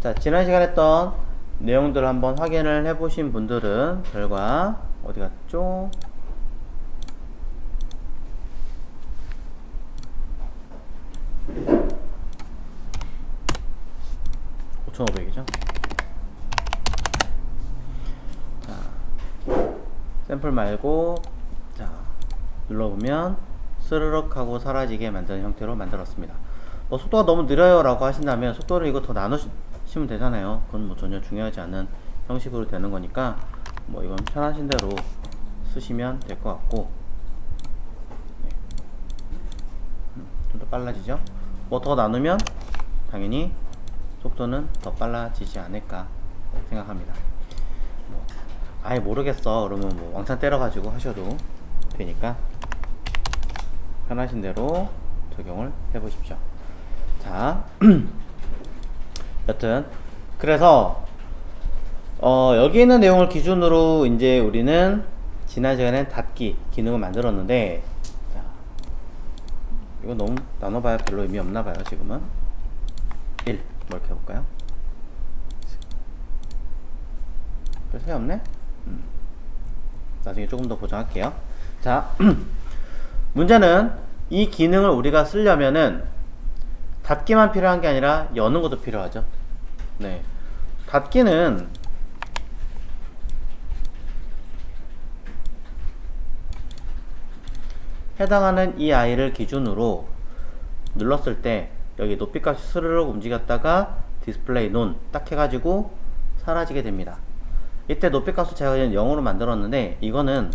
자, 지난 시간에 했던 내용들을 한번 확인을 해보신 분들은 결과 어디 갔죠? 5,500이죠? 자, 샘플 말고, 자, 눌러보면 스르륵 하고 사라지게 만드는 형태로 만들었습니다. 뭐 속도가 너무 느려요 라고 하신다면 속도를 이거 더 나누시면 되잖아요. 그건 뭐 전혀 중요하지 않은 형식으로 되는 거니까 뭐 이건 편하신 대로 쓰시면 될 것 같고, 좀 더 빨라지죠? 뭐 더 나누면 당연히 속도는 더 빨라지지 않을까 생각합니다. 뭐 아예 모르겠어 그러면 뭐 왕창 때려가지고 하셔도 되니까 편하신 대로 적용을 해 보십시오. 자, 여튼 그래서 여기 있는 내용을 기준으로 이제 우리는 지난 시간에 닫기 기능을 만들었는데, 자, 이거 너무 나눠봐야 별로 의미 없나봐요. 지금은 1 뭐 이렇게 해볼까요? 새 없네? 나중에 조금 더 보정할게요. 자, 문제는 이 기능을 우리가 쓰려면은 닫기만 필요한 게 아니라 여는 것도 필요하죠. 네, 닫기는 해당하는 이 아이를 기준으로 눌렀을 때 여기 높이값이 스르륵 움직였다가 디스플레이 논 딱 해가지고 사라지게 됩니다. 이때 높이값을 제가 그냥 0으로 만들었는데 이거는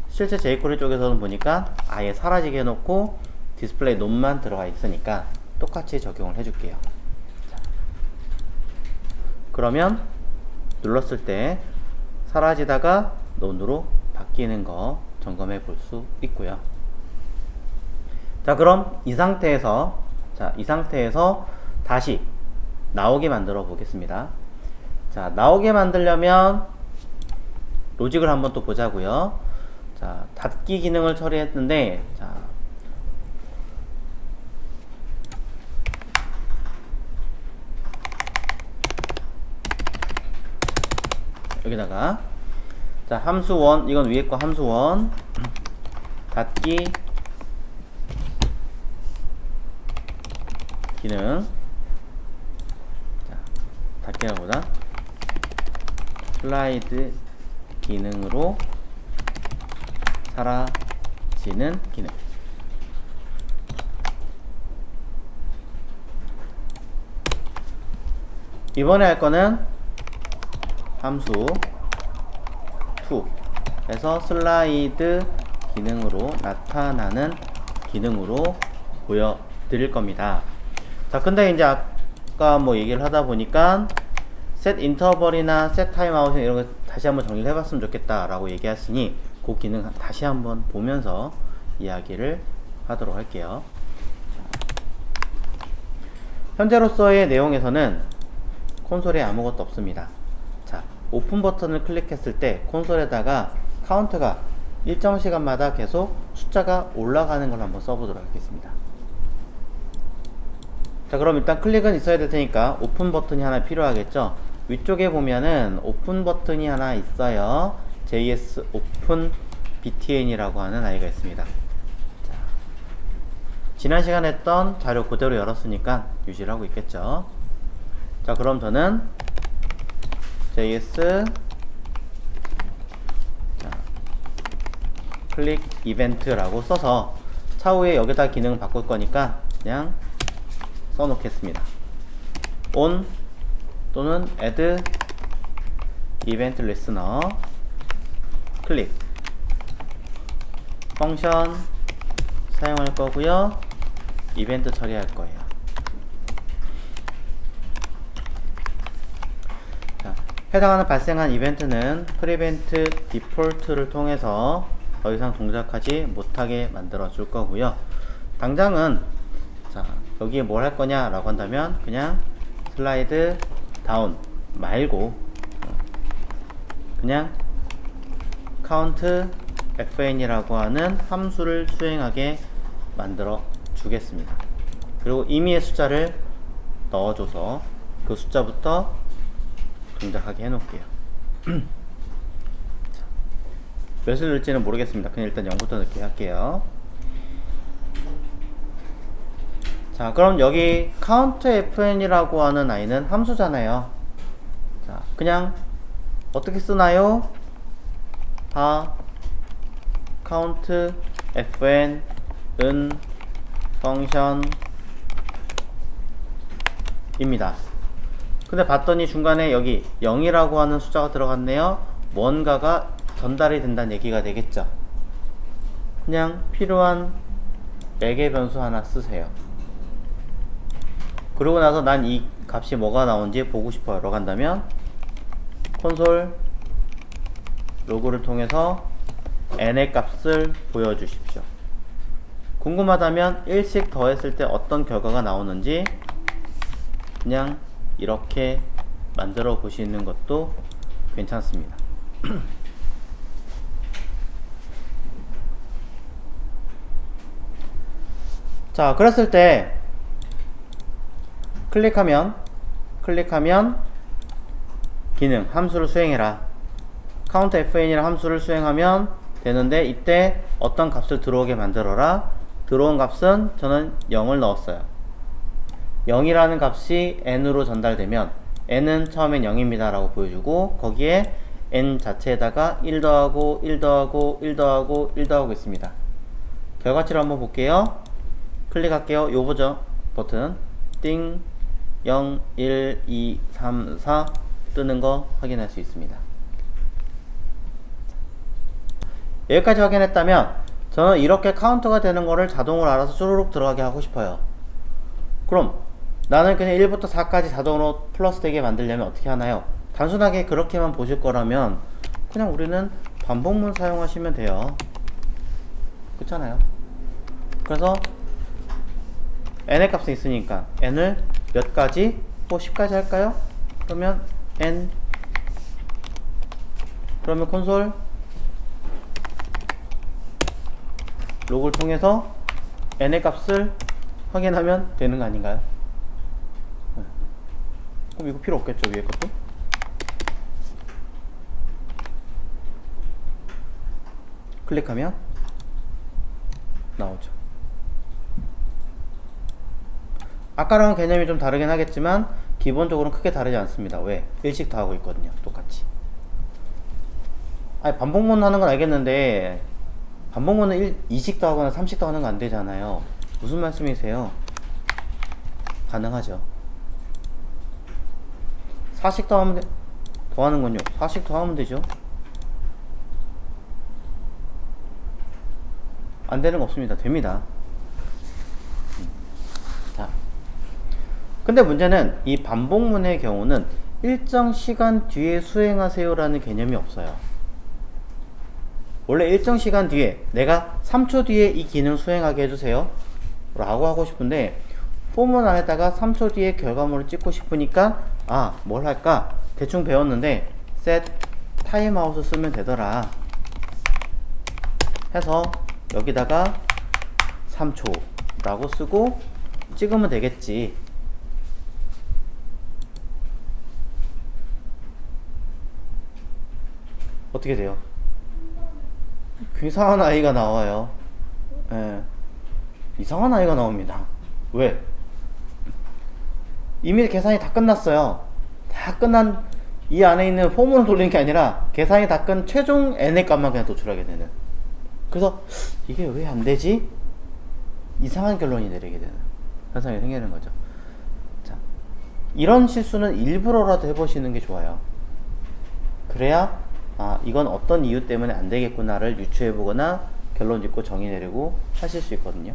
실제 jQuery 쪽에서는 보니까 아예 사라지게 해놓고 디스플레이 논만 들어가 있으니까 똑같이 적용을 해줄게요. 자, 그러면 눌렀을 때 사라지다가 논으로 바뀌는 거 점검해 볼 수 있고요. 자, 그럼 이 상태에서 다시 나오게 만들어 보겠습니다. 자, 나오게 만들려면 로직을 한번 또 보자고요. 자, 닫기 기능을 처리했는데, 자, 여기다가 자, 함수1, 이건 위에 거 함수1 닫기 기능, 자, 닫기라고 보다 슬라이드 기능으로 사라지는 기능. 이번에 할 거는 함수 2 해서 슬라이드 기능으로 나타나는 기능으로 보여드릴 겁니다. 자, 근데 이제 아까 뭐 얘기를 하다 보니까 set 인터벌이나 set 타임아웃 이런 거 다시 한번 정리를 해봤으면 좋겠다 라고 얘기하시니 그 기능 다시 한번 보면서 이야기를 하도록 할게요. 현재로서의 내용에서는 콘솔에 아무것도 없습니다. 자, 오픈 버튼을 클릭했을 때 콘솔에다가 카운트가 일정 시간마다 계속 숫자가 올라가는 걸 한번 써보도록 하겠습니다. 자, 그럼 일단 클릭은 있어야 될 테니까 오픈 버튼이 하나 필요하겠죠. 위쪽에 보면은 오픈 버튼이 하나 있어요. JS 오픈 btn이라고 하는 아이가 있습니다. 자, 지난 시간에 했던 자료 그대로 열었으니까 유지를 하고 있겠죠. 자, 그럼 저는 JS 클릭 이벤트라고 써서 차후에 여기다 기능을 바꿀 거니까 그냥 써놓겠습니다. on 또는 add event listener 클릭 펑션 사용할 거고요. 이벤트 처리할 거예요. 자, 해당하는 발생한 이벤트는 prevent default를 통해서 더 이상 동작하지 못하게 만들어 줄 거고요. 당장은 자, 여기에 뭘 할 거냐 라고 한다면 그냥 슬라이드 다운 말고 그냥 count fn이라고 하는 함수를 수행하게 만들어 주겠습니다. 그리고 임의의 숫자를 넣어줘서 그 숫자부터 동작하게 해놓을게요. 몇을 넣을지는 모르겠습니다. 그냥 일단 0부터 넣게 할게요. 자, 그럼 여기 countFN이라고 하는 아이는 함수잖아요. 자, 그냥 어떻게 쓰나요? 다 countFN은 펑션입니다. 근데 봤더니 중간에 여기 0이라고 하는 숫자가 들어갔네요. 뭔가가 전달이 된다는 얘기가 되겠죠. 그냥 필요한 매개 변수 하나 쓰세요. 그러고 나서 난 이 값이 뭐가 나온지 보고 싶어요 라고 한다면 콘솔 로그를 통해서 n의 값을 보여주십시오. 궁금하다면 1씩 더했을 때 어떤 결과가 나오는지 그냥 이렇게 만들어 보시는 것도 괜찮습니다. 자, 그랬을 때 클릭하면 기능 함수를 수행해라. countFN이라는 함수를 수행하면 되는데 이때 어떤 값을 들어오게 만들어라. 들어온 값은 저는 0을 넣었어요. 0이라는 값이 n으로 전달되면 n은 처음엔 0입니다 라고 보여주고 거기에 n 자체에다가 1 더하고 1 더하고 1 더하고 1 더하고 있습니다. 결과치를 한번 볼게요. 클릭할게요. 요 버튼 띵 0, 1, 2, 3, 4 뜨는 거 확인할 수 있습니다. 여기까지 확인했다면 저는 이렇게 카운트가 되는 거를 자동으로 알아서 쭈루룩 들어가게 하고 싶어요. 그럼 나는 그냥 1부터 4까지 자동으로 플러스 되게 만들려면 어떻게 하나요? 단순하게 그렇게만 보실 거라면 그냥 우리는 반복문 사용하시면 돼요. 그렇잖아요. 그래서 n의 값이 있으니까 n을 몇 가지? 뭐 10까지 할까요? 그러면 n 그러면 콘솔 로그를 통해서 n의 값을 확인하면 되는 거 아닌가요? 그럼 이거 필요 없겠죠, 위에 것도? 클릭하면 나오죠. 아까랑은 개념이 좀 다르긴 하겠지만 기본적으로는 크게 다르지 않습니다. 왜? 1씩 더 하고 있거든요. 똑같이. 아니, 반복문 하는 건 알겠는데 반복문은 2씩 더 하거나 3씩 더 하는 거 안 되잖아요. 무슨 말씀이세요? 가능하죠. 4씩 더 하면 더 하는군요. 4씩 더 하면 되죠. 안 되는 거 없습니다. 됩니다. 자, 근데 문제는 이 반복문의 경우는 일정 시간 뒤에 수행하세요 라는 개념이 없어요. 원래 일정 시간 뒤에 내가 3초 뒤에 이 기능 수행하게 해주세요 라고 하고 싶은데 포문 안에다가 3초 뒤에 결과물을 찍고 싶으니까 뭘 할까? 대충 배웠는데 set 타임아웃을 쓰면 되더라 해서 여기다가 3초 라고 쓰고 찍으면 되겠지. 어떻게 돼요? 이상한 아이가 나와요. 예. 이상한 아이가 나옵니다. 왜? 이미 계산이 다 끝났어요. 다 끝난 이 안에 있는 포문을 돌리는 게 아니라 계산이 다 끝 최종 n의 값만 그냥 도출하게 되는. 그래서 이게 왜 안 되지? 이상한 결론이 내리게 되는 현상이 생기는 거죠. 자, 이런 실수는 일부러라도 해보시는 게 좋아요. 그래야 이건 어떤 이유 때문에 안 되겠구나를 유추해보거나 결론 짓고 정의 내리고 하실 수 있거든요.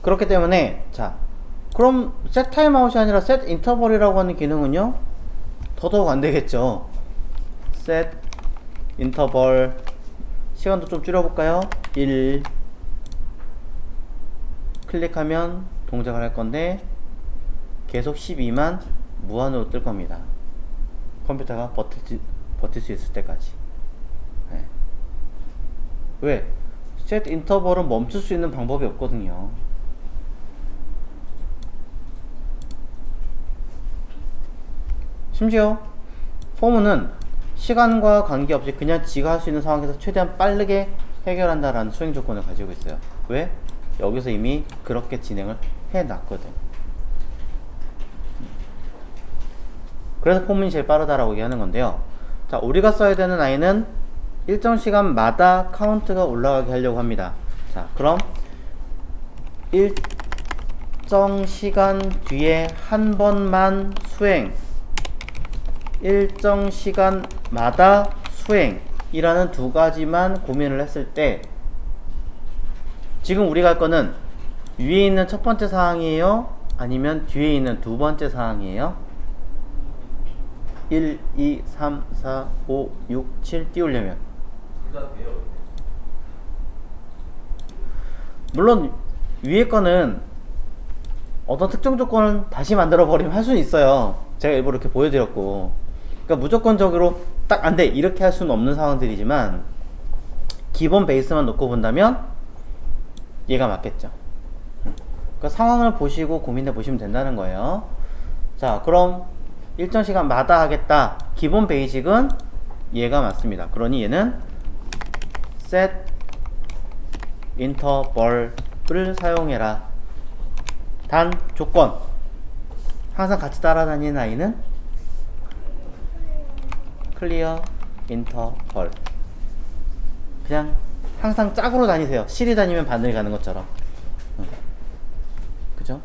그렇기 때문에 자, 그럼 set timeout이 아니라 set interval이라고 하는 기능은요 더더욱 안 되겠죠. set interval 시간도 좀 줄여볼까요? 1 클릭하면 동작을 할 건데 계속 12만 무한으로 뜰 겁니다. 컴퓨터가 버틸 수 있을 때까지. 네. 왜? set interval은 멈출 수 있는 방법이 없거든요. 심지어 포문은 시간과 관계없이 그냥 지가 할 수 있는 상황에서 최대한 빠르게 해결한다라는 수행 조건을 가지고 있어요. 왜? 여기서 이미 그렇게 진행을 해놨거든. 그래서 포문이 제일 빠르다라고 얘기하는 건데요. 자, 우리가 써야 되는 i는 일정 시간마다 카운트가 올라가게 하려고 합니다. 자, 그럼 일정 시간 뒤에 한 번만 수행, 일정 시간마다 수행이라는 두 가지만 고민을 했을 때, 지금 우리가 할 거는 위에 있는 첫 번째 사항이에요? 아니면 뒤에 있는 두 번째 사항이에요? 1, 2, 3, 4, 5, 6, 7 띄우려면 물론 위에 거는 어떤 특정 조건을 다시 만들어 버리면 할 수는 있어요. 제가 일부러 이렇게 보여드렸고, 그러니까 무조건적으로 딱 안 돼 이렇게 할 수는 없는 상황들이지만 기본 베이스만 놓고 본다면 얘가 맞겠죠. 그러니까 상황을 보시고 고민해 보시면 된다는 거예요. 자, 그럼 일정 시간마다 하겠다. 기본 베이직은 얘가 맞습니다. 그러니 얘는 set interval을 사용해라. 단 조건, 항상 같이 따라다니는 아이는 clear interval. 그냥 항상 짝으로 다니세요. 실이 다니면 바늘이 가는 것처럼. 그죠?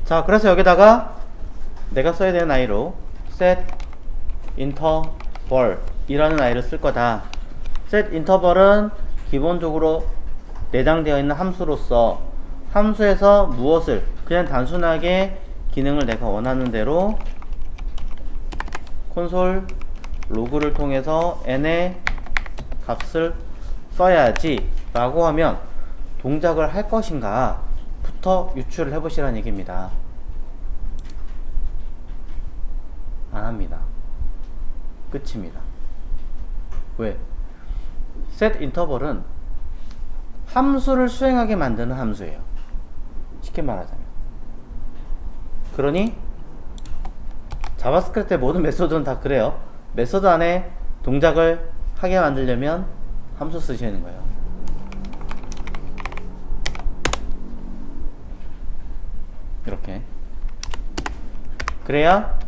자, 그래서 여기다가 내가 써야 되는 아이로 set interval 이라는 아이를 쓸 거다. set interval은 기본적으로 내장되어 있는 함수로서 함수에서 무엇을 그냥 단순하게 기능을 내가 원하는 대로 콘솔 로그를 통해서 n의 값을 써야지 라고 하면 동작을 할 것인가 부터 유추를 해보시라는 얘기입니다. 안 합니다. 끝입니다. 왜? set interval은 함수를 수행하게 만드는 함수예요. 쉽게 말하자면. 그러니 자바스크립트의 모든 메소드는 다 그래요. 메소드 안에 동작을 하게 만들려면 함수 쓰시는 거예요. 이렇게. 그래야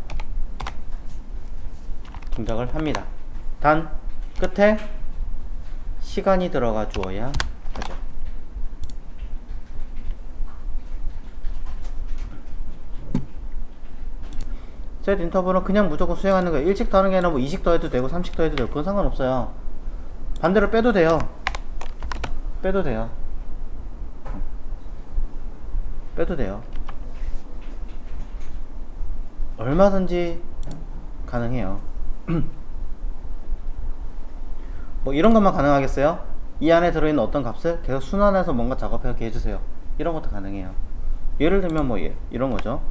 동작을 합니다. 단 끝에 시간이 들어가 주어야 하죠. set 인터벌은 그냥 무조건 수행하는 거예요. 1씩 더하는 게 아니라 뭐 2씩 더해도 되고 3씩 더해도 되고 그건 상관없어요. 반대로 빼도 돼요. 빼도 돼요. 빼도 돼요. 얼마든지 가능해요. 뭐 이런 것만 가능하겠어요? 이 안에 들어있는 어떤 값을 계속 순환해서 뭔가 작업하게 해주세요. 이런 것도 가능해요. 예를 들면 뭐 이런 거죠.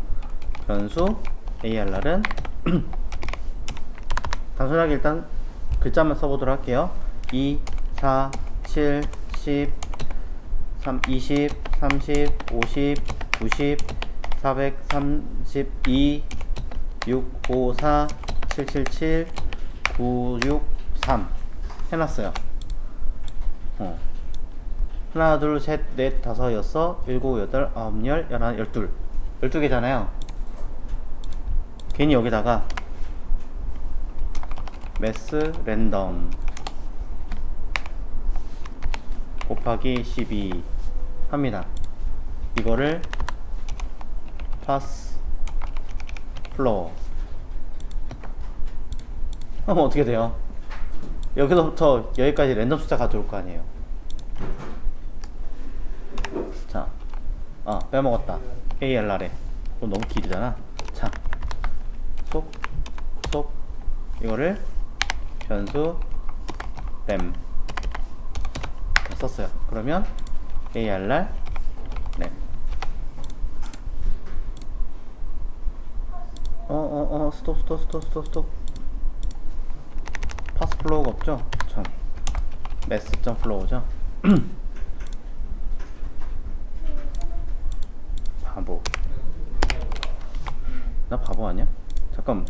변수 ARR은 단순하게 일단 글자만 써보도록 할게요. 2, 4, 7, 10, 3, 20, 30, 50, 90, 432, 6, 5, 4, 7, 7, 7, 9, 6, 3 해놨어요. 하나, 둘, 셋, 넷, 다섯, 여섯, 일곱, 여덟, 아홉, 열, 열하나, 열둘. 12개잖아요. 괜히 여기다가 매스 랜덤 곱하기 12 합니다. 이거를 파스 플로어 하면 어떻게 돼요? 여기서부터 여기까지 랜덤 숫자 가져올 거 아니에요. 자, 빼먹었다. ARR에 너무 길이잖아. 자, 속 이거를 변수 램 썼어요. 그러면 ARR 램 스톱 파스 플로우가 없죠? 참 mass.flow죠. 바보. 나 바보 아니야? 잠깐.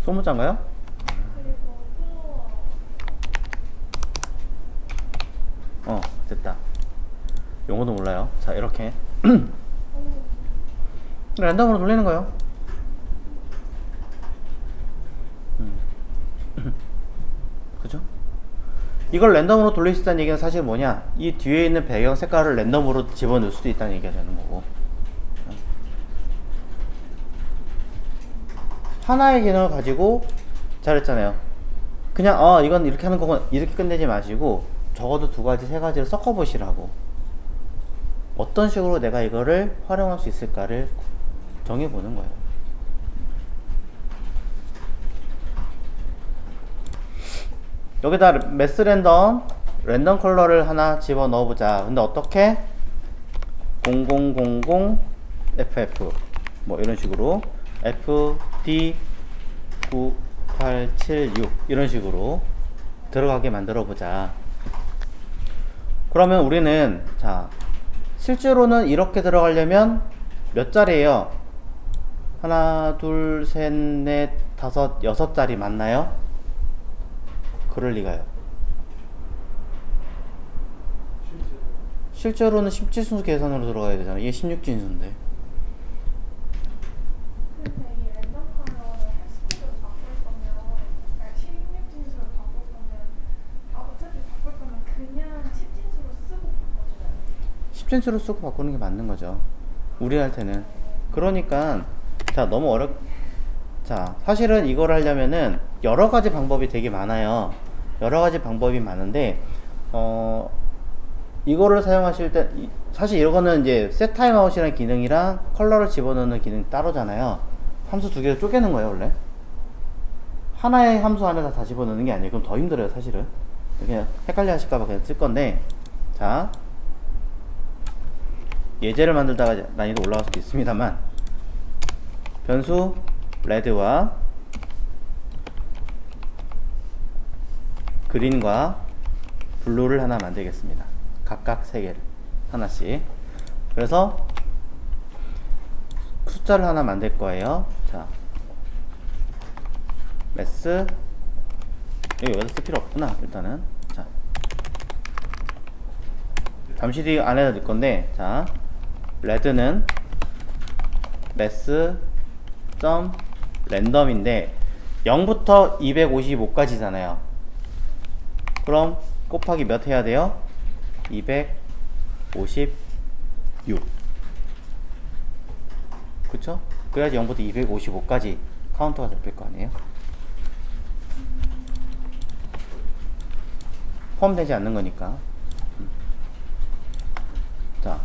소문자인가요? 됐다. 용어도 몰라요. 자, 이렇게 랜덤으로 돌리는 거예요. 그죠? 이걸 랜덤으로 돌릴 수 있다는 얘기는 사실 뭐냐, 이 뒤에 있는 배경 색깔을 랜덤으로 집어넣을 수도 있다는 얘기가 되는 거고, 하나의 기능을 가지고 잘했잖아요. 그냥 이건 이렇게 하는 거고 이렇게 끝내지 마시고 적어도 두 가지 세 가지를 섞어 보시라고, 어떤 식으로 내가 이거를 활용할 수 있을까를 정해 보는 거예요. 여기다 매스 랜덤 컬러를 하나 집어 넣어 보자. 근데 어떻게? 0000 FF 뭐 이런 식으로 FD 9876 이런 식으로 들어가게 만들어 보자. 그러면 우리는, 자, 실제로는 이렇게 들어가려면 몇 자리예요? 하나, 둘, 셋, 넷, 다섯, 여섯 자리 맞나요? 그럴 리가요. 실제로는 10진수 계산으로 들어가야 되잖아. 이게 16진수인데. 근데 이 랜덤 컬러를 헬스피드로 바꿀 거면, 그러니까 16진수로 바꿀 거면, 어차피 바꿀 거면 그냥 10진수로 쓰고 바꿔줘요. 10진수로 쓰고 바꾸는 게 맞는 거죠. 우리한테는. 그러니까, 자, 너무 자, 사실은 이걸 하려면은 여러 가지 방법이 되게 많아요. 여러 가지 방법이 많은데, 이거를 사용하실 때, 사실 이거는 이제 set timeout이라는 기능이랑 컬러를 집어넣는 기능이 따로잖아요. 함수 두 개를 쪼개는 거예요, 원래. 하나의 함수 안에다 다 집어넣는 게 아니에요. 그럼 더 힘들어요, 사실은. 그냥 헷갈려 하실까봐 그냥 쓸 건데, 자, 예제를 만들다가 난이도 올라갈 수도 있습니다만, 변수 레드와 그린과 블루를 하나 만들겠습니다. 각각 3개를 하나씩. 그래서 숫자를 하나 만들 거예요. 자, 매스, 여기다 쓸 필요 없구나. 일단은, 자, 잠시 뒤에 안에다 넣을 건데, 자, 레드는 매스 점 랜덤인데 0부터 255까지잖아요. 그럼 곱하기 몇 해야 돼요? 256. 그쵸? 그래야지 0부터 255까지 카운터가 잡힐 거 아니에요? 포함되지 않는 거니까. 자,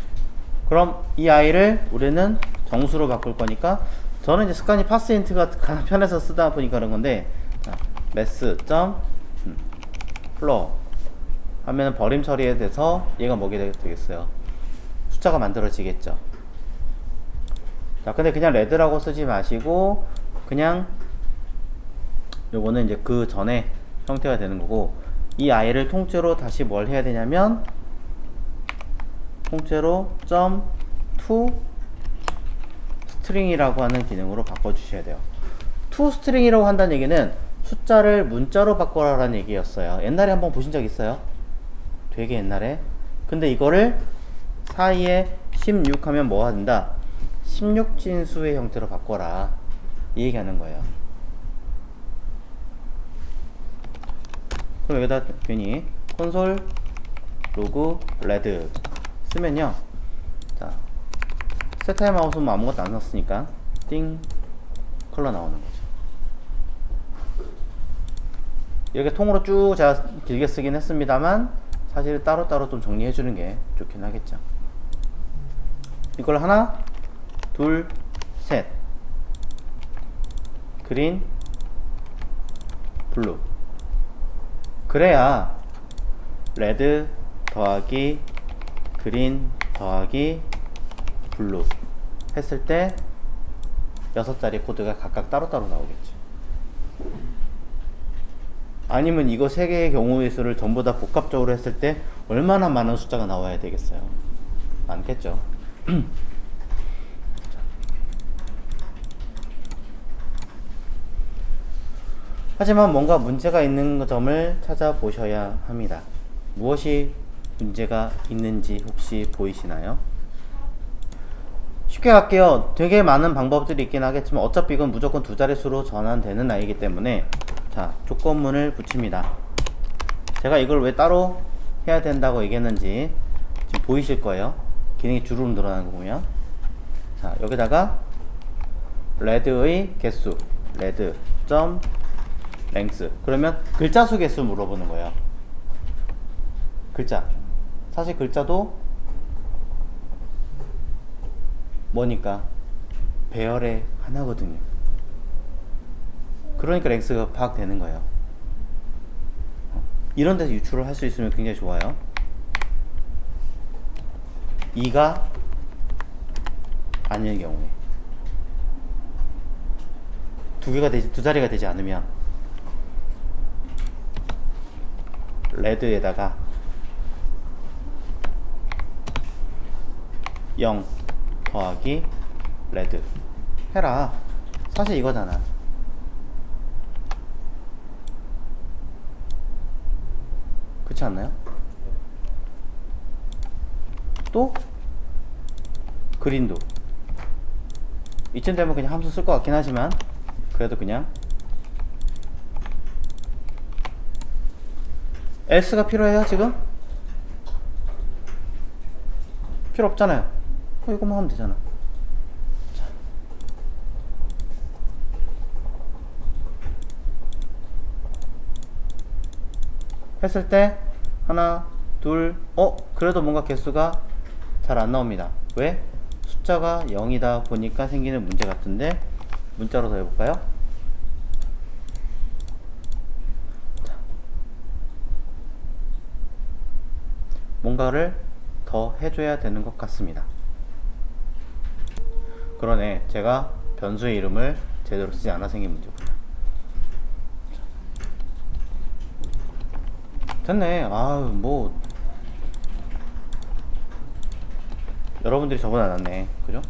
그럼 이 아이를 우리는 정수로 바꿀 거니까, 저는 이제 습관이 파스인트가 가장 편해서 쓰다 보니까 그런 건데, 자, 매스 점 플로 하면 버림 처리에 돼서 얘가 뭐게 되겠어요? 숫자가 만들어지겠죠. 자, 근데 그냥 레드라고 쓰지 마시고 그냥 요거는 이제 그 전에 형태가 되는 거고, 이 아이를 통째로 다시 뭘 해야 되냐면 통째로 점 to 스트링이라고 하는 기능으로 바꿔주셔야 돼요. to 스트링이라고 한다는 얘기는 숫자를 문자로 바꿔라라는 얘기였어요. 옛날에 한번 보신 적 있어요? 되게 옛날에. 근데 이거를 사이에 16 하면 뭐가 된다? 16진수의 형태로 바꿔라, 이 얘기하는 거예요. 그럼 여기다 괜히 콘솔 로그 레드 쓰면요, 자, setTimeout은 뭐 아무것도 안 넣었으니까 띵 컬러 나오는 거죠. 이렇게 통으로 쭉 제가 길게 쓰긴 했습니다만 사실 따로따로 좀 정리해 주는 게 좋긴 하겠죠. 이걸 하나, 둘, 셋, 그린, 블루. 그래야 레드 더하기 그린 더하기 블루 했을 때 6자리 코드가 각각 따로따로 나오겠죠. 아니면 이거 세 개의 경우의 수를 전부 다 복합적으로 했을 때 얼마나 많은 숫자가 나와야 되겠어요? 많겠죠. 하지만 뭔가 문제가 있는 점을 찾아보셔야 합니다. 무엇이 문제가 있는지 혹시 보이시나요? 쉽게 갈게요. 되게 많은 방법들이 있긴 하겠지만 어차피 이건 무조건 두 자릿수로 전환되는 아이기 때문에 자, 조건문을 붙입니다. 제가 이걸 왜 따로 해야 된다고 얘기했는지 지금 보이실 거예요. 기능이 주르륵 늘어나는 거 보면. 자, 여기다가 레드의 개수, 레드 점 랭스. 그러면 글자 수 개수 물어보는 거예요. 글자. 사실 글자도 뭐니까 배열의 하나거든요. 그러니까 랭스가 파악되는 거예요. 이런 데서 유출을 할 수 있으면 굉장히 좋아요. 2가 아닐 경우에 두 자리가 되지 않으면 레드에다가 0 더하기 레드 해라. 사실 이거잖아. 그렇지 않나요? 또 그린도 이쯤 되면 그냥 함수 쓸 것 같긴 하지만 그래도 그냥 else가 필요해요 지금? 필요 없잖아요. 이거만 하면 되잖아. 자. 했을 때 하나 둘 그래도 뭔가 개수가 잘 안 나옵니다. 왜? 숫자가 0이다 보니까 생기는 문제 같은데 문자로 더 해볼까요? 자. 뭔가를 더 해줘야 되는 것 같습니다. 그러네. 제가 변수의 이름을 제대로 쓰지 않아 생긴 문제구나. 됐네. 아유, 뭐 여러분들이 저보다 낫네. 그죠?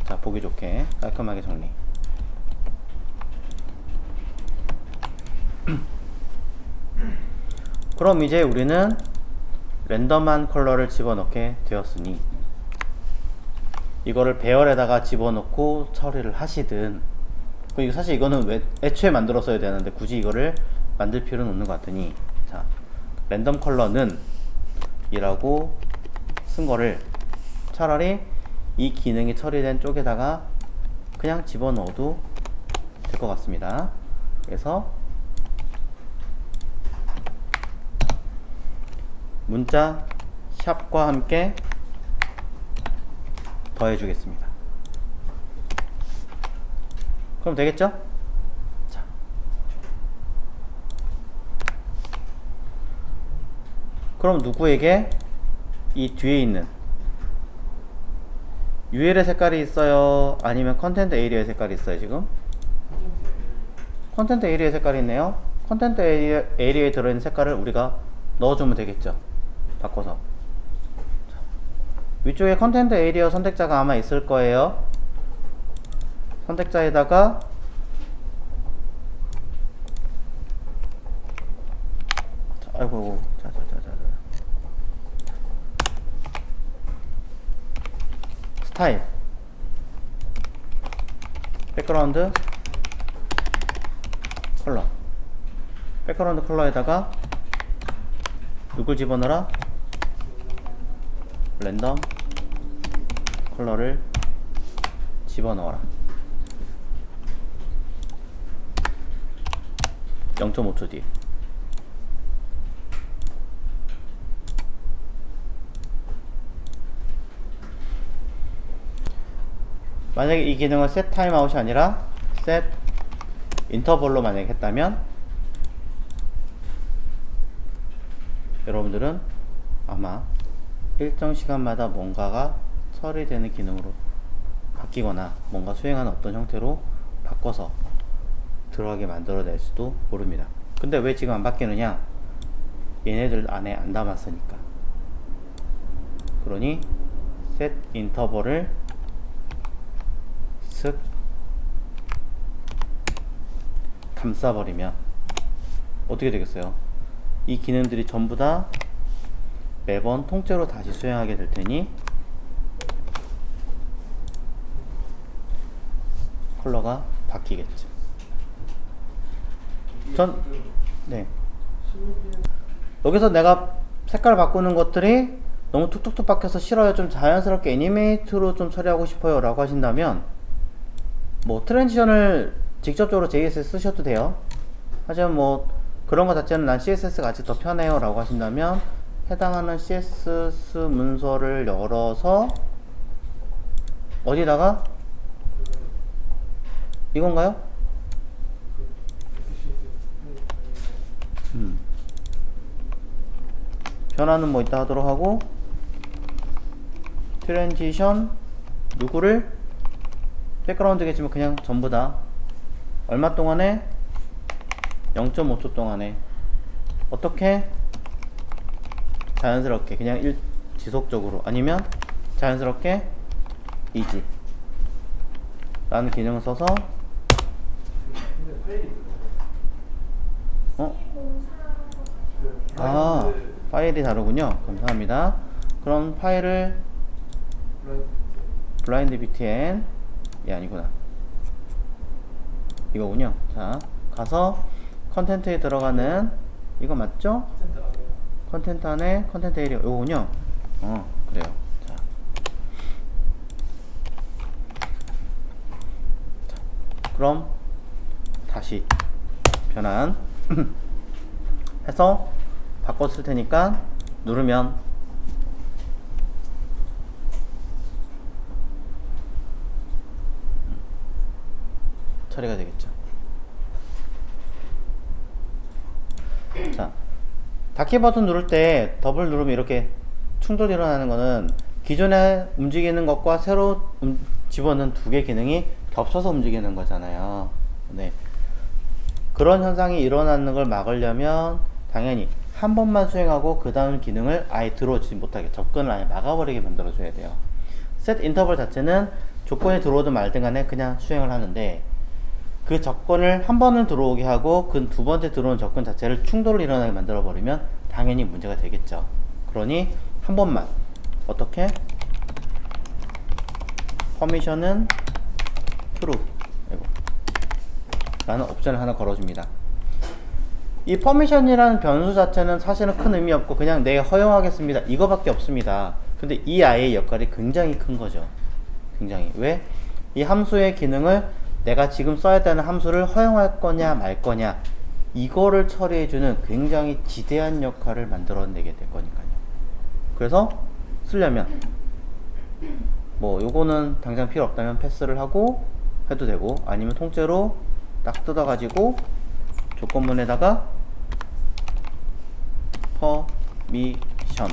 자, 보기 좋게 깔끔하게 정리. 그럼 이제 우리는 랜덤한 컬러를 집어넣게 되었으니 이거를 배열에다가 집어넣고 처리를 하시든, 그리고 사실 이거는 애초에 만들었어야 되는데 굳이 이거를 만들 필요는 없는 것 같으니, 자, 랜덤 컬러는 이라고 쓴 거를 차라리 이 기능이 처리된 쪽에다가 그냥 집어넣어도 될 것 같습니다. 그래서 문자 샵과 함께 더해주겠습니다. 그럼 되겠죠? 자. 그럼 누구에게 이 뒤에 있는 UL의 색깔이 있어요? 아니면 컨텐트 에리어의 색깔이 있어요? 지금? 컨텐트 에리어의 색깔이 있네요. 컨텐트 에리어에 들어있는 색깔을 우리가 넣어주면 되겠죠? 바꿔서. 위쪽에 컨텐트 에리어 선택자가 아마 있을 거예요. 선택자에다가 아이고, 자. 스타일, 백그라운드 컬러, 백그라운드 컬러에다가 누굴 집어넣어라? 랜덤 컬러를 집어넣어라. 0.5초 뒤에. 만약에 이 기능을 set timeout이 아니라 set interval로 만약에 했다면 여러분들은 아마 일정 시간마다 뭔가가 처리되는 기능으로 바뀌거나 뭔가 수행하는 어떤 형태로 바꿔서 들어가게 만들어낼 수도 모릅니다. 근데 왜 지금 안 바뀌느냐? 얘네들 안에 안 담았으니까. 그러니 set 인터벌을 슥 감싸버리면 어떻게 되겠어요? 이 기능들이 전부 다 매번 통째로 다시 수행하게 될 테니 컬러가 바뀌겠죠. 네. 여기서 내가 색깔 바꾸는 것들이 너무 툭툭툭 바뀌어서 싫어요, 좀 자연스럽게 애니메이트로 좀 처리하고 싶어요 라고 하신다면 뭐 트랜지션을 직접적으로 JSS 쓰셔도 돼요. 하지만 뭐 그런 거 자체는 난 CSS가 아직 더 편해요 라고 하신다면 해당하는 CSS 문서를 열어서 어디다가 이건가요? 변화는 뭐 이따 하도록 하고 트랜지션 누구를 백그라운드겠지만 그냥 전부 다 얼마 동안에 0.5초 동안에 어떻게 자연스럽게 그냥 지속적으로 아니면 자연스럽게 이지 라는 기능을 써서 아 파일이 다르군요. 감사합니다. 그럼 파일을 블라인드 btn 아니구나 이거군요. 자 가서 컨텐트에 들어가는 이거 맞죠? 컨텐트 안에 컨텐트 에리어 이거군요. 그래요. 자, 그럼 다시 변환 해서 바꿨을 테니까 누르면 처리가 되겠죠. 자, 닫기 버튼 누를 때 더블 누르면 이렇게 충돌이 일어나는 거는 기존에 움직이는 것과 새로 집어넣은 두 개 기능이 겹쳐서 움직이는 거잖아요. 네. 그런 현상이 일어나는 걸 막으려면 당연히 한 번만 수행하고 그 다음 기능을 아예 들어오지 못하게 접근을 아예 막아버리게 만들어줘야 돼요. set 인터벌 자체는 조건이 들어오든 말든 간에 그냥 수행을 하는데 그 조건을 한 번은 들어오게 하고 그 두 번째 들어온 조건 자체를 충돌을 일어나게 만들어 버리면 당연히 문제가 되겠죠. 그러니 한 번만 어떻게 퍼미션은 true 라는 옵션을 하나 걸어줍니다. 이 퍼미션이라는 변수 자체는 사실은 큰 의미 없고 그냥 내가 허용하겠습니다 이거밖에 없습니다. 근데 이 아이의 역할이 굉장히 큰 거죠. 굉장히. 왜? 이 함수의 기능을 내가 지금 써야 되는 함수를 허용할 거냐 말 거냐 이거를 처리해주는 굉장히 지대한 역할을 만들어내게 될 거니까요. 그래서 쓰려면 뭐 요거는 당장 필요 없다면 패스를 하고 해도 되고 아니면 통째로 딱 뜯어가지고 조건문에다가 퍼미션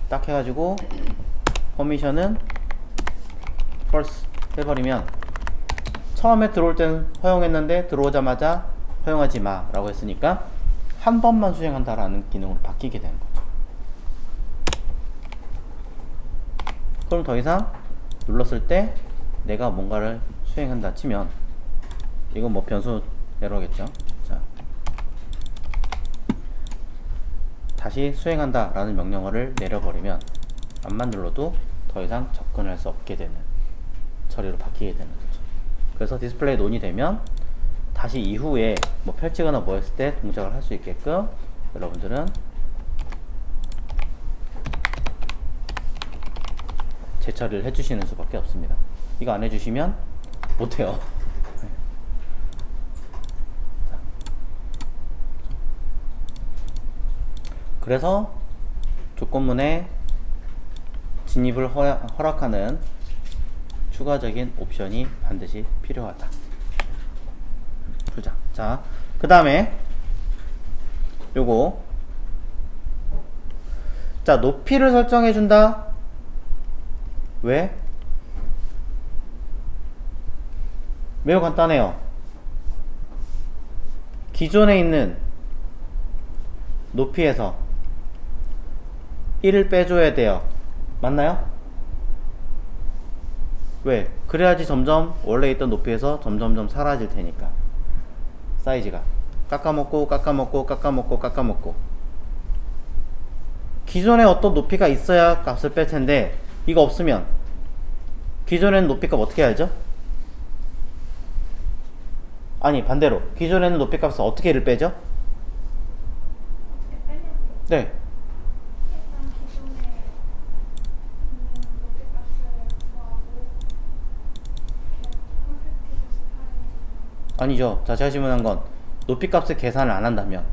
딱 해가지고 퍼미션은 false 해버리면 처음에 들어올 땐 허용했는데 들어오자마자 허용하지 마 라고 했으니까 한 번만 수행한다 라는 기능으로 바뀌게 되는 거죠. 그럼 더 이상 눌렀을 때 내가 뭔가를 수행한다 치면 이건 뭐 변수 에러겠죠. 자, 다시 수행한다 라는 명령어를 내려버리면 암만 눌러도 더 이상 접근할 수 없게 되는 처리로 바뀌게 되는 거죠. 그래서 디스플레이 논이 되면 다시 이후에 뭐 펼치거나 뭐 했을 때 동작을 할 수 있게끔 여러분들은 재처리를 해주시는 수밖에 없습니다. 이거 안 해주시면 못해요. 그래서 조건문에 진입을 허락하는 추가적인 옵션이 반드시 필요하다. 풀자. 자, 그 다음에 요거 자 높이를 설정해 준다. 왜? 매우 간단해요. 기존에 있는 높이에서 1을 빼줘야 돼요. 맞나요? 왜? 그래야지 점점 원래 있던 높이에서 점점점 사라질 테니까. 사이즈가 깎아먹고 깎아먹고 깎아먹고 깎아먹고. 기존에 어떤 높이가 있어야 값을 뺄 텐데 이거 없으면 기존에는 높이값 어떻게 알죠? 아니 반대로 기존에는 높이값을 어떻게 1을 빼죠? 어떻게 빼냐고. 네. 일단 기존에 있는 높이값을 구하고 이렇게 컴팩티드 스타일. 아니죠. 자, 제가 질문한 건 높이값을 계산을 안 한다면,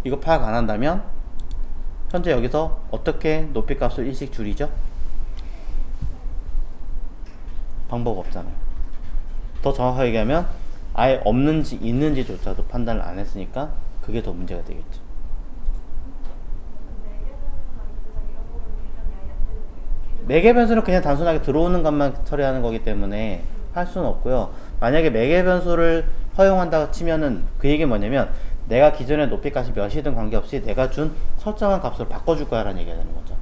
이거 파악 안 한다면 현재 여기서 어떻게 높이값을 일씩 줄이죠? 방법 없잖아요. 더 정확하게 얘기하면 아예 없는지 있는지조차도 판단을 안 했으니까 그게 더 문제가 되겠죠. 매개 변수는 그냥 단순하게 들어오는 것만 처리하는 거기 때문에 할 수는 없고요. 만약에 매개 변수를 허용한다고 치면은 그 얘기는 뭐냐면 내가 기존의 높이값이 몇이든 관계없이 내가 준 설정한 값으로 바꿔줄 거야 라는 얘기가 되는 거죠.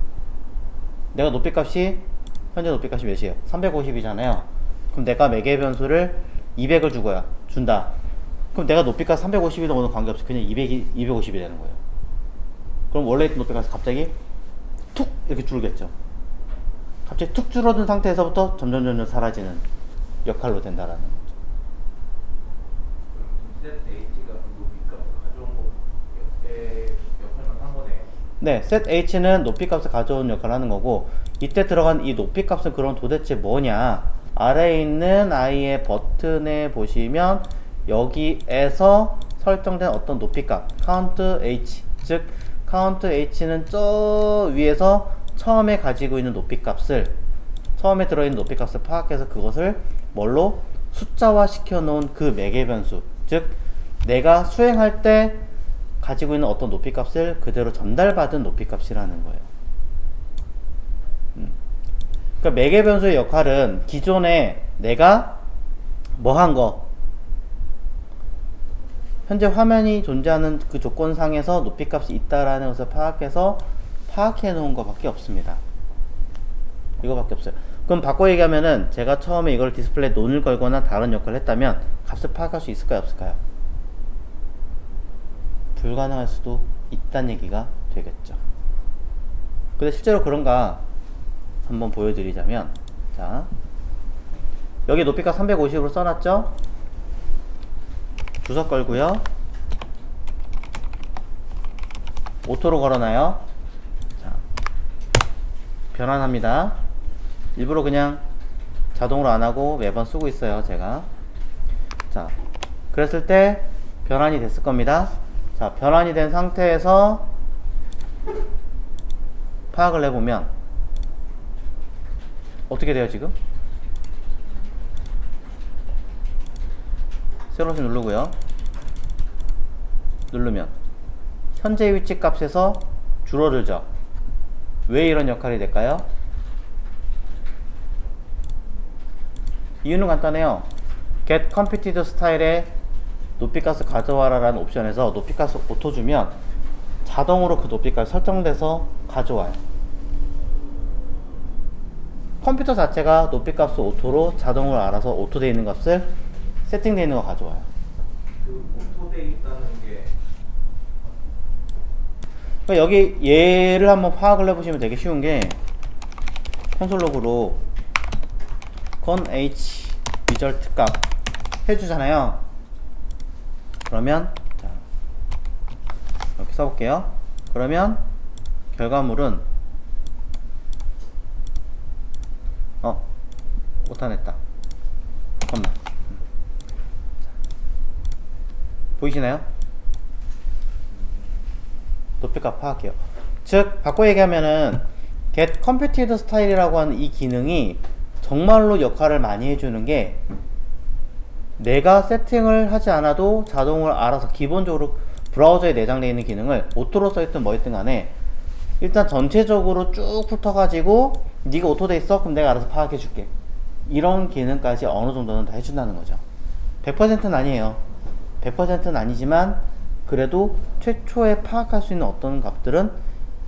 내가 높이값이 현재 높이값이 몇이에요? 350이잖아요. 그럼 내가 매개 변수를 200을 주고야 준다. 그럼 내가 높이값 350이든 오는 관계없이 그냥 250이 되는 거예요. 그럼 원래 있던 높이값이 갑자기 툭 이렇게 줄겠죠. 갑자기 툭 줄어든 상태에서부터 점점 사라지는 역할로 된다라는 거죠. 셋 H가 그 높이값을 가져온 거의 역할만 한 거네요. 네, set h는 높이값을 가져온 역할을 하는 거고, 이때 들어간 이 높이값은 그럼 도대체 뭐냐? 아래에 있는 i의 버튼에 보시면 여기에서 설정된 어떤 높이값 count h, 즉 count h는 저 위에서 처음에 가지고 있는 높이값을, 처음에 들어있는 높이값을 파악해서 그것을 뭘로 숫자화 시켜 놓은 그 매개 변수, 즉 내가 수행할 때 가지고 있는 어떤 높이값을 그대로 전달받은 높이값이라는 거예요. 그러니까 매개 변수의 역할은 기존에 내가 뭐 한 거, 현재 화면이 존재하는 그 조건상에서 높이값이 있다라는 것을 파악해서 파악해 놓은 것밖에 없습니다. 이거밖에 없어요. 그럼 바꿔 얘기하면은 제가 처음에 이걸 디스플레이에 논을 걸거나 다른 역할을 했다면 값을 파악할 수 있을까요, 없을까요? 불가능할 수도 있다는 얘기가 되겠죠. 근데 실제로 그런가 한번 보여드리자면, 자, 여기 높이값 350으로 써놨죠? 주석 걸고요. 오토로 걸어놔요. 자, 변환합니다. 일부러 그냥 자동으로 안하고 매번 쓰고 있어요, 제가. 자, 그랬을 때 변환이 됐을 겁니다. 자, 변환이 된 상태에서 파악을 해보면 어떻게 돼요, 지금? 세로시 누르고요. 누르면 현재 위치 값에서 줄어들죠. 왜 이런 역할이 될까요? 이유는 간단해요. get computed style에 높이값을 가져와라 라는 옵션에서 높이값을 오토 주면 자동으로 그 높이값이 설정돼서 가져와요. 컴퓨터 자체가 높이값을 오토로 자동으로 알아서 오토되어 있는 값을 세팅되어 있는 거 가져와요. 그 오토돼 있다는 게 그러니까 여기 얘를 한번 파악을 해보시면 되게 쉬운 게 콘솔 로그로 con h result 값 해주잖아요. 그러면 자, 이렇게 써볼게요. 그러면 결과물은 오타냈다. 잠깐만. 보이시나요? 높이값 파악해요. 즉 바꿔 얘기하면은 get computed style이라고 하는 이 기능이 정말로 역할을 많이 해주는 게, 내가 세팅을 하지 않아도 자동으로 알아서 기본적으로 브라우저에 내장되어 있는 기능을 오토로 써있든 뭐있든 간에 일단 전체적으로 쭉 훑어가지고 네가 오토돼 있어? 그럼 내가 알아서 파악해 줄게. 이런 기능까지 어느 정도는 다 해준다는 거죠. 100%는 아니에요. 100%는 아니지만 그래도 최초에 파악할 수 있는 어떤 값들은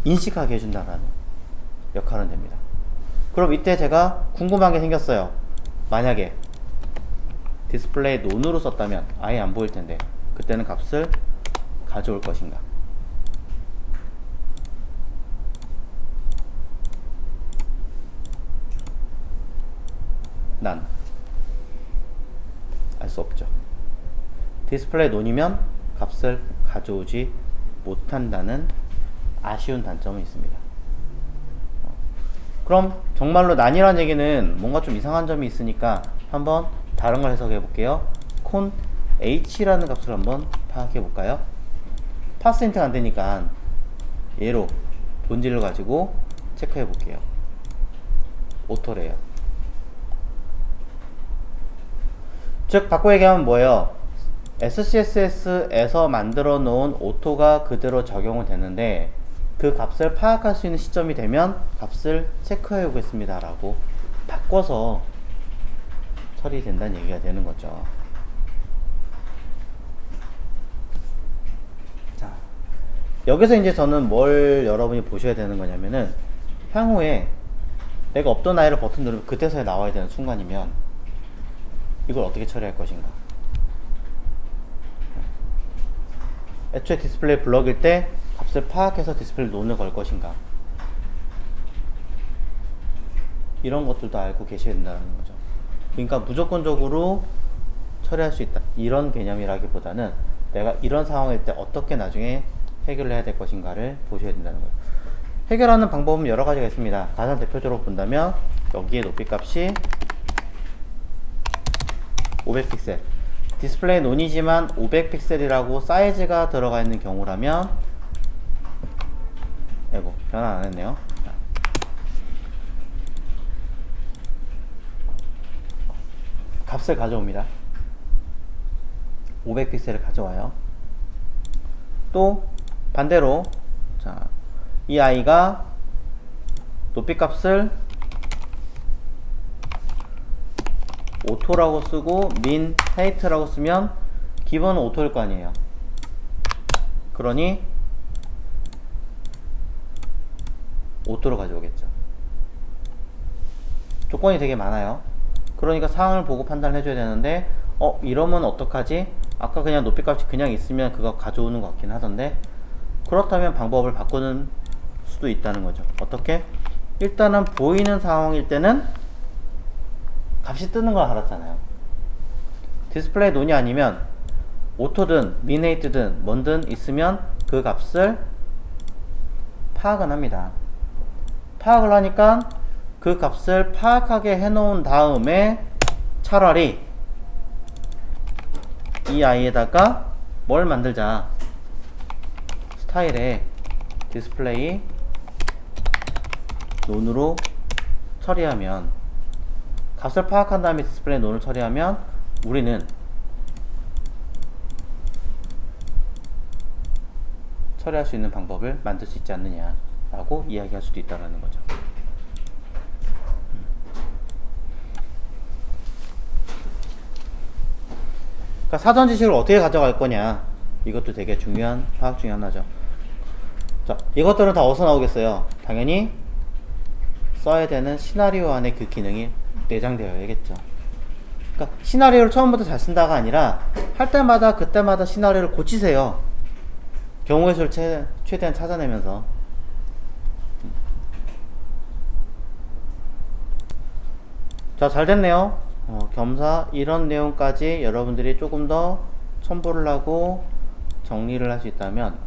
인식하게 해준다는 역할은 됩니다. 그럼 이때 제가 궁금한 게 생겼어요. 만약에 디스플레이 논으로 썼다면 아예 안 보일 텐데 그때는 값을 가져올 것인가? 난 알 수 없죠. 디스플레이 논이면 값을 가져오지 못한다는 아쉬운 단점은 있습니다. 그럼 정말로 난이라는 얘기는 뭔가 좀 이상한 점이 있으니까 한번 다른 걸 해석해 볼게요. 콘 h라는 값을 한번 파악해 볼까요? 파스인트가 안 되니까 얘로 본질을 가지고 체크해 볼게요. 오토래요. 즉 바꿔 얘기하면 뭐예요? SCSS에서 만들어 놓은 오토가 그대로 적용은 되는데 그 값을 파악할 수 있는 시점이 되면 값을 체크해 오겠습니다 라고 바꿔서 처리된다는 얘기가 되는 거죠. 자, 여기서 이제 저는 뭘 여러분이 보셔야 되는 거냐면은 향후에 내가 없던 아이를 버튼 누르면 그때서야 나와야 되는 순간이면 이걸 어떻게 처리할 것인가. 애초에 디스플레이 블럭일 때 값을 파악해서 디스플레이 논을 걸 것인가. 이런 것들도 알고 계셔야 된다는 거죠. 그러니까 무조건적으로 처리할 수 있다. 이런 개념이라기보다는 내가 이런 상황일 때 어떻게 나중에 해결을 해야 될 것인가를 보셔야 된다는 거예요. 해결하는 방법은 여러 가지가 있습니다. 가장 대표적으로 본다면 여기에 높이 값이 500픽셀 디스플레이 논이지만 500픽셀이라고 사이즈가 들어가 있는 경우라면 아이고 변화 안 했네요. 값을 가져옵니다. 500픽셀을 가져와요. 또 반대로 자, 이 아이가 높이 값을 오토라고 쓰고 민 헤이트라고 쓰면 기본은 오토일 거 아니에요. 그러니 오토로 가져오겠죠. 조건이 되게 많아요. 그러니까 상황을 보고 판단을 해줘야 되는데 이러면 어떡하지? 아까 그냥 높이 값이 그냥 있으면 그거 가져오는 것 같긴 하던데 그렇다면 방법을 바꾸는 수도 있다는 거죠. 어떻게? 일단은 보이는 상황일 때는 값이 뜨는 걸 알았잖아요. 디스플레이 논이 아니면 오토든 민헤이트든 뭔든 있으면 그 값을 파악은 합니다. 파악을 하니까 그 값을 파악하게 해놓은 다음에 차라리 이 아이에다가 뭘 만들자. 스타일에 디스플레이 논으로 처리하면 값을 파악한 다음에 디스플레이 논을 처리하면 우리는 처리할 수 있는 방법을 만들 수 있지 않느냐 라고 이야기할 수도 있다는 거죠. 그러니까 사전 지식을 어떻게 가져갈 거냐 이것도 되게 중요한 파악 중에 하나죠. 자, 이것들은 다 어디서 나오겠어요? 당연히 써야 되는 시나리오 안에 그 기능이 내장되어야겠죠. 그러니까 시나리오를 처음부터 잘 쓴다가 아니라 할 때마다 그때마다 시나리오를 고치세요. 경우의 수를 최대한 찾아내면서. 자, 잘 됐네요. 겸사 이런 내용까지 여러분들이 조금 더 첨부를 하고 정리를 할 수 있다면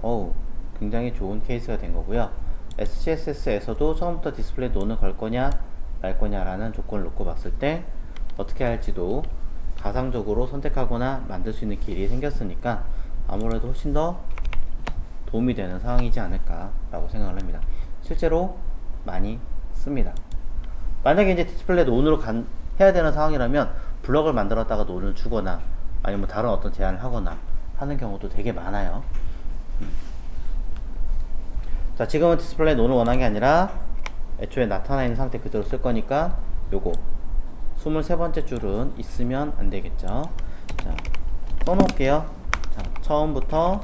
굉장히 좋은 케이스가 된 거고요. SCSS에서도 처음부터 디스플레이 논을 걸 거냐 말 거냐 라는 조건을 놓고 봤을 때 어떻게 할지도 가상적으로 선택하거나 만들 수 있는 길이 생겼으니까 아무래도 훨씬 더 도움이 되는 상황이지 않을까 라고 생각을 합니다. 실제로 많이 씁니다. 만약에 이제 디스플레이 논으로 해야 되는 상황이라면 블럭을 만들었다가 논을 주거나 아니면 다른 어떤 제안을 하거나 하는 경우도 되게 많아요. 자, 지금은 디스플레이 논을 원한 게 아니라 애초에 나타나 있는 상태 그대로 쓸 거니까 요거 23번째 줄은 있으면 안 되겠죠. 자, 써놓을게요. 처음부터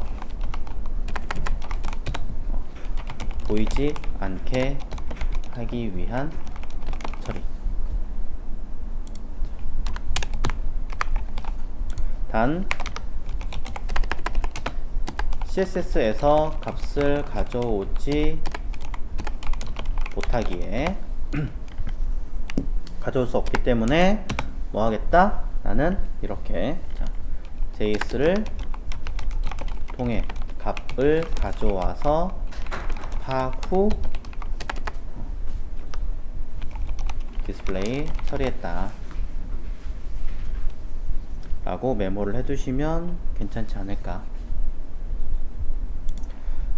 보이지 않게 하기 위한 처리. 단 CSS에서 값을 가져오지 못하기에 가져올 수 없기 때문에 뭐 하겠다? 나는 이렇게 JS를 통해 값을 가져와서 파후 디스플레이 처리했다 라고 메모를 해두시면 괜찮지 않을까.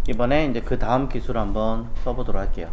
이번에 이제 그 다음 기술 한번 써보도록 할게요.